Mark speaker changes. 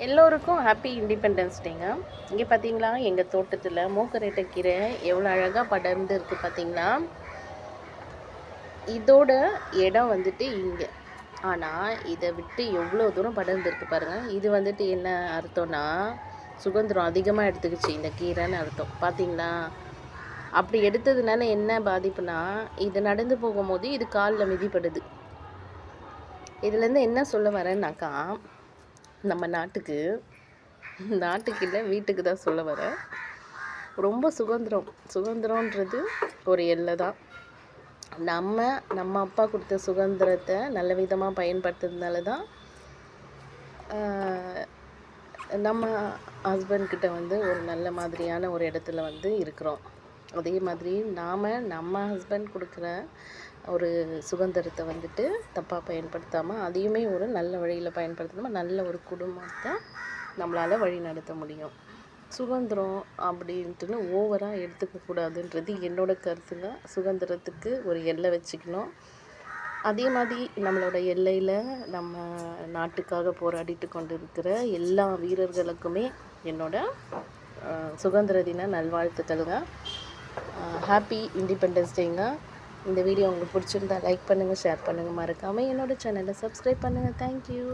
Speaker 1: எல்லோருக்கும் happy independence டேங்க. இங்கே பார்த்தீங்களா, எங்கள் தோட்டத்தில் மூக்கரட்டை கீரை எவ்வளோ அழகாக படர்ந்து இருக்குது பார்த்தீங்களா. இதோட இடம் வந்துட்டு இங்கே. ஆனால் இதை விட்டு எவ்வளோ தூரம் படர்ந்துருக்கு பாருங்கள். இது வந்துட்டு என்ன அர்த்தம்னா, சுதந்திரம் அதிகமாக எடுத்துக்கிச்சு இந்த கீரைன்னு அர்த்தம். பார்த்தீங்களா, அப்படி எடுத்ததுனால என்ன பாதிப்புனா, இது நடந்து போகும்போது இது காலில் மிதிப்படுது. இதுலேருந்து என்ன சொல்ல வரேன்னாக்கா, நம்ம நாட்டுக்கு இல்லை, வீட்டுக்கு தான் சொல்ல வரேன். ரொம்ப சுதந்திரன்றது ஒரு எல்லை தான். நம்ம அப்பா கொடுத்த சுதந்திரத்தை நல்ல விதமாக பயன்படுத்துறதுனால தான் நம்ம ஹஸ்பண்ட்கிட்ட வந்து ஒரு நல்ல மாதிரியான ஒரு இடத்துல வந்து இருக்கிறோம். அதே மாதிரி நம்ம ஹஸ்பண்ட் கொடுக்குற ஒரு சுதந்திரத்தை வந்துட்டு தப்பாக பயன்படுத்தாமல், அதையுமே ஒரு நல்ல வழியில் பயன்படுத்தாமல் நல்ல ஒரு குடும்பத்தை நம்மளால் வழி நடத்த முடியும். சுதந்திரம் அப்படின்ட்டுன்னு ஓவராக எடுத்துக்கக்கூடாதுன்றது என்னோடய கருத்துங்க. சுதந்திரத்துக்கு ஒரு எல்லை வச்சுக்கணும். அதே மாதிரி நம்மளோட எல்லையில் நம்ம நாட்டுக்காக போராடிட்டு கொண்டு இருக்கிற எல்லா வீரர்களுக்குமே என்னோட சுதந்திர தின நல்வாழ்த்துக்களுங்க. Happy independence டேங்க. இந்த வீடியோ உங்களுக்கு பிடிச்சிருந்தா லைக் பண்ணுங்கள், ஷேர் பண்ணுங்கள், மறக்காமல் என்னோடய சேனலை சப்ஸ்கிரைப் பண்ணுங்கள். தேங்க்யூ.